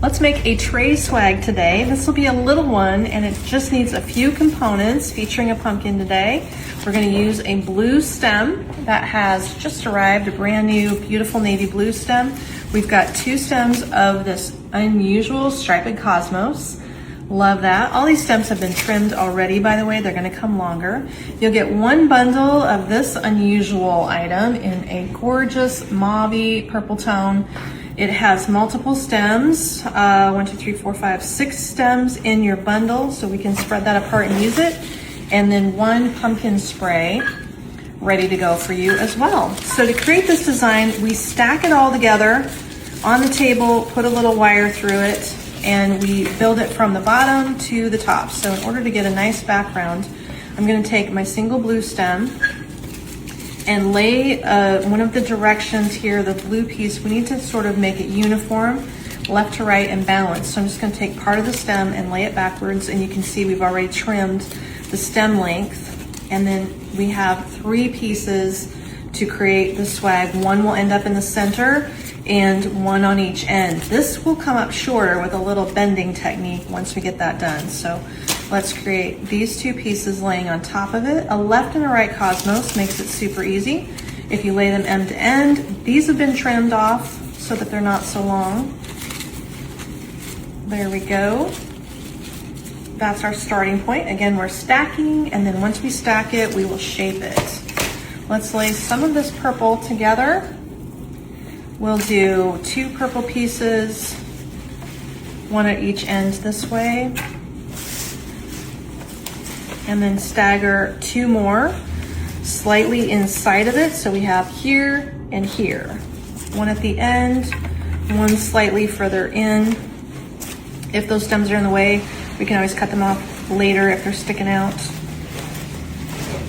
Let's make a tray swag today. This will be a little one and it just needs a few components featuring a pumpkin today. We're gonna use a blue stem that has just arrived, a brand new, beautiful navy blue stem. We've got 2 stems of this unusual striped cosmos. Love that. All these stems have been trimmed already, by the way. They're gonna come longer. You'll get 1 bundle of this unusual item in a gorgeous mauve purple tone. It has multiple stems, 1, 2, 3, 4, 5, 6 stems in your bundle, so we can spread that apart and use it. And then 1 pumpkin spray ready to go for you as well. So to create this design, we stack it all together on the table, put a little wire through it, and we build it from the bottom to the top. So in order to get a nice background, I'm gonna take my single blue stem and lay one of the directions here, the blue piece. We need to sort of make it uniform, left to right and balanced. So I'm just gonna take part of the stem and lay it backwards, and you can see we've already trimmed the stem length. And then we have 3 pieces to create the swag. 1 will end up in the center and 1 on each end. This will come up shorter with a little bending technique once we get that done. So let's create these 2 pieces laying on top of it. A left and a right cosmos makes it super easy. If you lay them end to end, these have been trimmed off so that they're not so long. There we go. That's our starting point. Again, we're stacking, and then once we stack it, we will shape it. Let's lay some of this purple together. We'll do 2 purple pieces, 1 at each end this way, and then stagger 2 more slightly inside of it. So we have here and here. 1 at the end, 1 slightly further in. If those stems are in the way, we can always cut them off later if they're sticking out.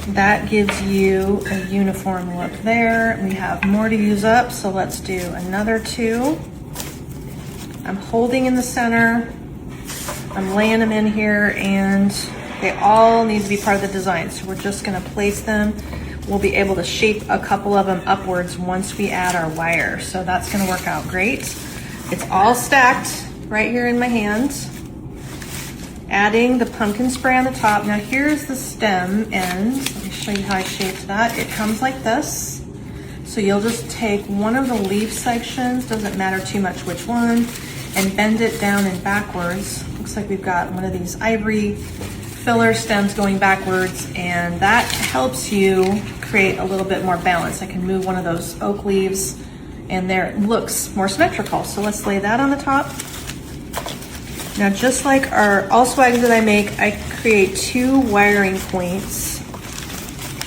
That gives you a uniform look there. We have more to use up, so let's do another 2. I'm holding in the center. I'm laying them in here, and they all need to be part of the design. So we're just gonna place them. We'll be able to shape a couple of them upwards once we add our wire. So that's gonna work out great. It's all stacked right here in my hands. Adding the pumpkin spray on the top. Now here's the stem end. Let me show you how I shaped that. It comes like this. So you'll just take one of the leaf sections, doesn't matter too much which one, and bend it down and backwards. Looks like we've got one of these ivory filler stems going backwards, and that helps you create a little bit more balance. I can move one of those oak leaves, and there it looks more symmetrical. So let's lay that on the top. Now, just like all swags that I make, I create 2 wiring points.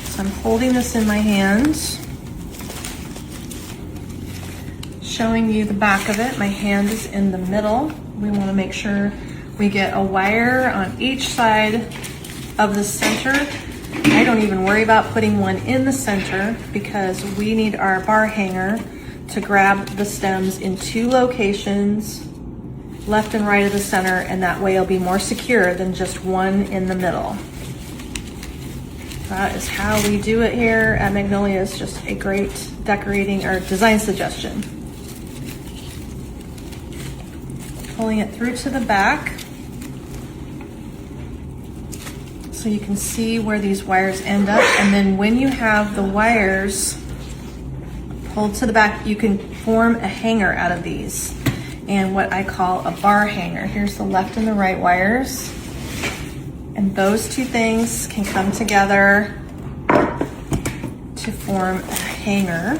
So I'm holding this in my hands, showing you the back of it. My hand is in the middle. We want to make sure we get a wire on each side of the center. I don't even worry about putting one in the center because we need our bar hanger to grab the stems in 2 locations, left and right of the center, and that way it'll be more secure than just one in the middle. That is how we do it here at Magnolia. It's just a great decorating or design suggestion. Pulling it through to the back so you can see where these wires end up, and then when you have the wires pulled to the back, you can form a hanger out of these, and what I call a bar hanger. Here's the left and the right wires, and those 2 things can come together to form a hanger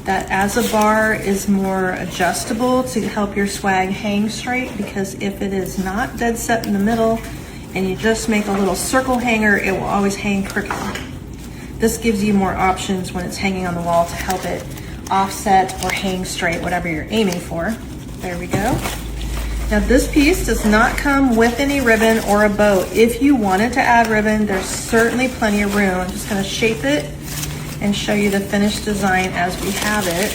that, as a bar, is more adjustable to help your swag hang straight, because if it is not dead set in the middle and you just make a little circle hanger, it will always hang crooked. This gives you more options when it's hanging on the wall to help it offset or hang straight, whatever you're aiming for. There we go. Now this piece does not come with any ribbon or a bow. If you wanted to add ribbon, there's certainly plenty of room. I'm just gonna shape it and show you the finished design as we have it,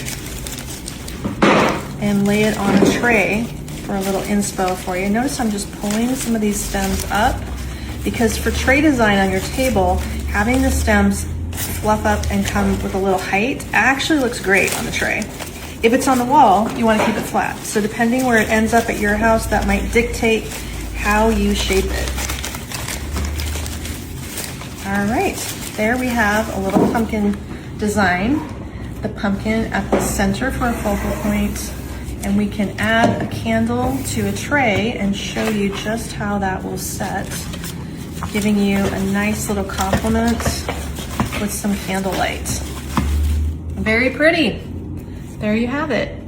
and lay it on a tray for a little inspo for you. Notice I'm just pulling some of these stems up, because for tray design on your table, having the stems fluff up and come with a little height actually looks great on the tray. If it's on the wall, you want to keep it flat. So depending where it ends up at your house, that might dictate how you shape it. All right, there we have a little pumpkin design. The pumpkin at the center for a focal point, and we can add a candle to a tray and show you just how that will set, giving you a nice little complement with some candlelight. Very pretty. There you have it.